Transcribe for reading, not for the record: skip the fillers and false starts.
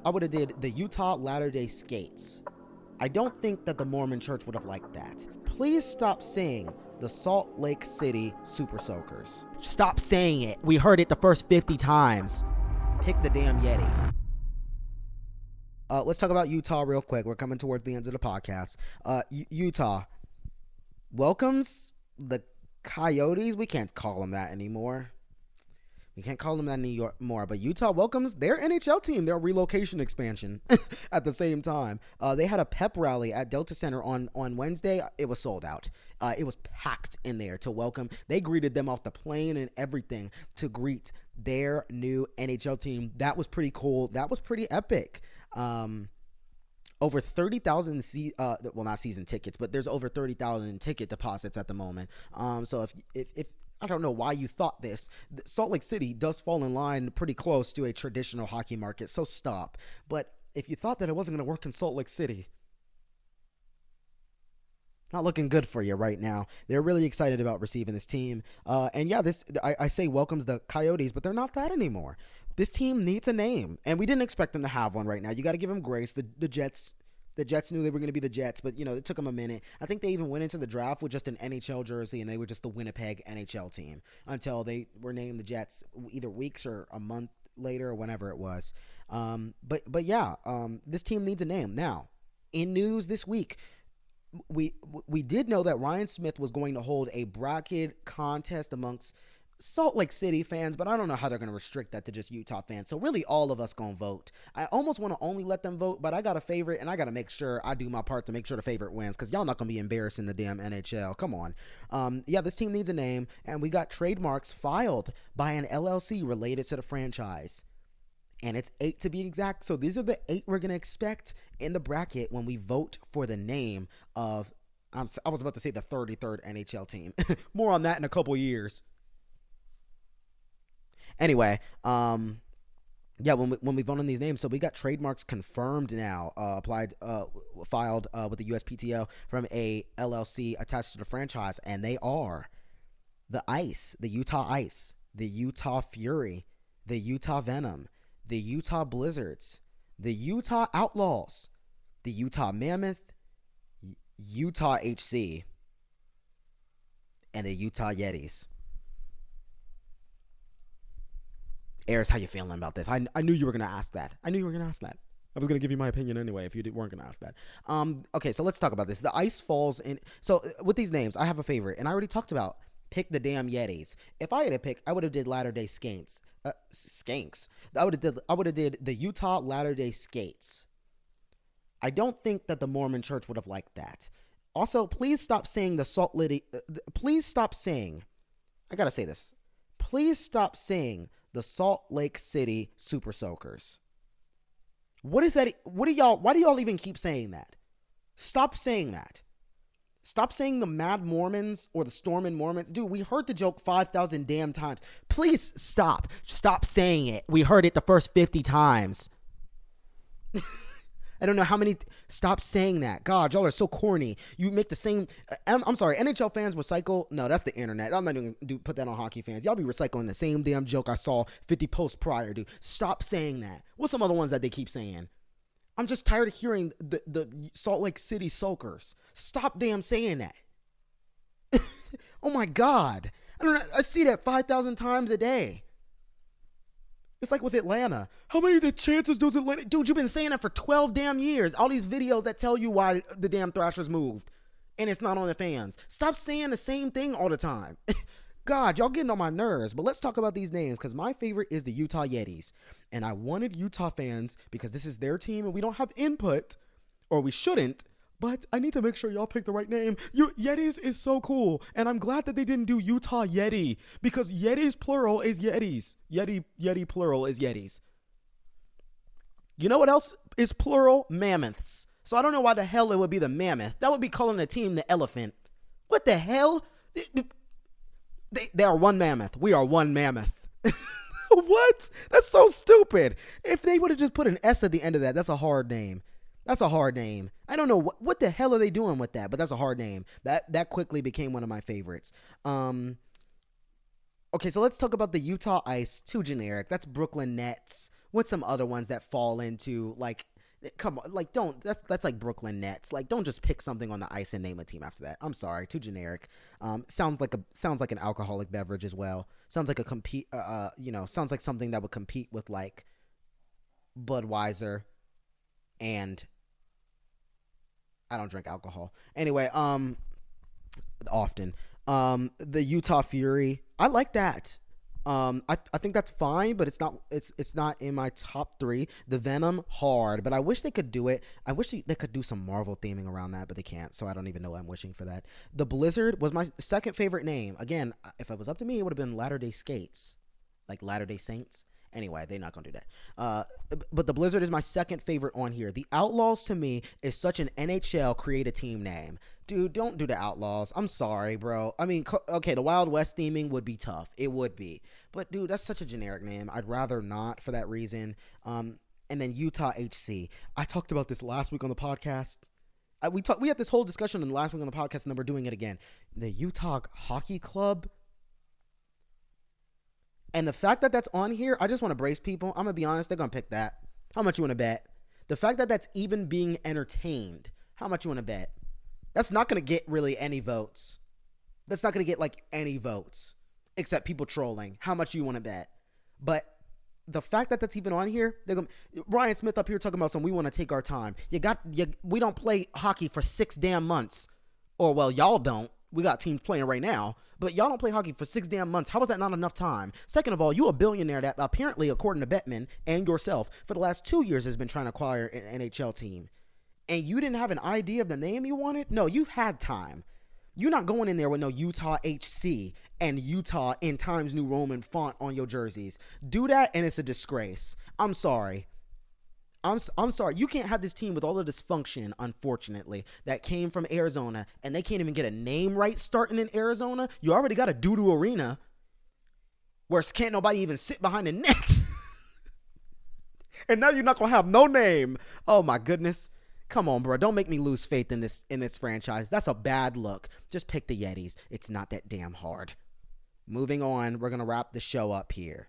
would have did the Utah Latter-day Skates. I don't think that the Mormon Church would have liked that. Please stop saying the Salt Lake City Super Soakers. Stop saying it. We heard it the first 50 times. Pick the damn Yetis. Let's talk about Utah real quick. We're coming towards the end of the podcast. Utah welcomes the Coyotes. We can't call them that anymore. We can't call them that anymore. But Utah welcomes their NHL team, their relocation expansion at the same time. They had a pep rally at Delta Center on Wednesday. It was sold out. It was packed in there to welcome. They greeted them off the plane and everything to greet their new NHL team. That was pretty cool. That was pretty epic. Over 30,000 not season tickets, but there's over 30,000 ticket deposits at the moment. So if I don't know why you thought this, Salt Lake City does fall in line pretty close to a traditional hockey market, so stop. But if you thought that it wasn't going to work in Salt Lake City, not looking good for you right now. They're really excited about receiving this team. And yeah, I say welcomes the Coyotes, but they're not that anymore. This team needs a name, and we didn't expect them to have one right now. You got to give them grace. The Jets knew they were going to be the Jets, but, it took them a minute. I think they even went into the draft with just an NHL jersey, and they were just the Winnipeg NHL team until they were named the Jets either weeks or a month later or whenever it was. But yeah, this team needs a name. Now, in news this week, we did know that Ryan Smith was going to hold a bracket contest amongst Salt Lake City fans, but I don't know how they're going to restrict that to just Utah fans. So really all of us going to vote. I almost want to only let them vote, but I got a favorite, and I got to make sure I do my part to make sure the favorite wins, because y'all not going to be embarrassing the damn NHL. Come on. Yeah, this team needs a name, and we got trademarks filed by an LLC related to the franchise. And it's 8 to be exact. So these are the 8 we're going to expect in the bracket when we vote for the name of, I was about to say the 33rd NHL team. More on that in a couple years. Anyway, yeah, when we vote on these names, so we got trademarks confirmed now, filed with the USPTO from a LLC attached to the franchise, and they are the Ice, the Utah Ice, the Utah Fury, the Utah Venom, the Utah Blizzards, the Utah Outlaws, the Utah Mammoth, Utah HC, and the Utah Yetis. Ayers, how you feeling about this? I knew you were going to ask that. I was going to give you my opinion anyway if you weren't going to ask that. Okay, so let's talk about this. The Ice falls in. So with these names, I have a favorite, and I already talked about pick the damn Yetis. If I had to pick, I would have did Latter-day Skanks. Skanks. I would have did the Utah Latter-day Skates. I don't think that the Mormon Church would have liked that. Also, please stop saying the Salt Lake. Please stop saying. I gotta say this. Please stop saying the Salt Lake City Super Soakers. What is that? Why do y'all even keep saying that? Stop saying that. Stop saying the Mad Mormons or the Stormin' Mormons. Dude, we heard the joke 5,000 damn times. Please stop. Stop saying it. We heard it the first 50 times. I don't know how many. Stop saying that. God, y'all are so corny. You make the same. I'm sorry. NHL fans recycle. No, that's the internet. I'm not even going to put that on hockey fans. Y'all be recycling the same damn joke I saw 50 posts prior, dude. Stop saying that. What's some other ones that they keep saying? I'm just tired of hearing the Salt Lake City Soakers. Stop damn saying that. Oh my God. I see that 5,000 times a day. It's like with Atlanta. How many of the chances does Atlanta? Dude, you've been saying that for 12 damn years. All these videos that tell you why the damn Thrashers moved. And it's not on the fans. Stop saying the same thing all the time. God, y'all getting on my nerves. But let's talk about these names, because my favorite is the Utah Yetis. And I wanted Utah fans, because this is their team and we don't have input, or we shouldn't. But I need to make sure y'all pick the right name. Yetis is so cool. And I'm glad that they didn't do Utah Yeti, because Yetis plural is Yetis. Yeti plural is Yetis. You know what else is plural? Mammoths. So I don't know why the hell it would be the mammoth. That would be calling a team the elephant. What the hell? They are one mammoth. We are one mammoth. What? That's so stupid. If they would have just put an S at the end of that, that's a hard name. That's a hard name. I don't know what the hell are they doing with that, but that's a hard name. That quickly became one of my favorites. Okay, so let's talk about the Utah Ice. Too generic. That's Brooklyn Nets What's some other ones that fall into like, come on, like don't that's like Brooklyn Nets. Like don't just pick something on the ice and name a team after that. I'm sorry, too generic. Sounds like an alcoholic beverage as well. Sounds like a compete. Sounds like something that would compete with like Budweiser, and I don't drink alcohol anyway. Often. The Utah Fury. I like that. I think that's fine, but it's not in my top 3. The Venom, hard, but I wish they could do it. I wish they could do some Marvel theming around that, but they can't, so I don't even know what I'm wishing for that. The Blizzard was my second favorite name. Again, if it was up to me, it would have been Latter-day Skates, like Latter-day Saints. Anyway, they're not going to do that. But the Blizzard is my second favorite on here. The Outlaws, to me, is such an NHL create a team name. Dude, don't do the Outlaws. I'm sorry, bro. I mean, okay, the Wild West theming would be tough. It would be. But, dude, that's such a generic name. I'd rather not for that reason. And then Utah HC. I talked about this last week on the podcast. We had this whole discussion in the last week on the podcast, and then we're doing it again. The Utah Hockey Club. And the fact that that's on here, I just want to brace people. I'm going to be honest, they're going to pick that. How much you want to bet? The fact that that's even being entertained, how much you want to bet? That's not going to get really any votes. That's not going to get like any votes, except people trolling. How much you want to bet? But the fact that that's even on here, they're going Ryan Smith up here talking about we want to take our time. We don't play hockey for 6 damn months. Or, well, y'all don't. We got teams playing right now, but y'all don't play hockey for 6 damn months. How is that not enough time? Second of all, you a billionaire that apparently, according to Bettman and yourself, for the last 2 years has been trying to acquire an NHL team. And you didn't have an idea of the name you wanted? No, you've had time. You're not going in there with no Utah HC and Utah in Times New Roman font on your jerseys. Do that and it's a disgrace. I'm sorry. I'm sorry. You can't have this team with all the dysfunction, unfortunately, that came from Arizona, and they can't even get a name right starting in Arizona. You already got a doo-doo arena where can't nobody even sit behind the net. And now you're not going to have no name. Oh, my goodness. Come on, bro. Don't make me lose faith in this franchise. That's a bad look. Just pick the Yetis. It's not that damn hard. Moving on. We're going to wrap the show up here.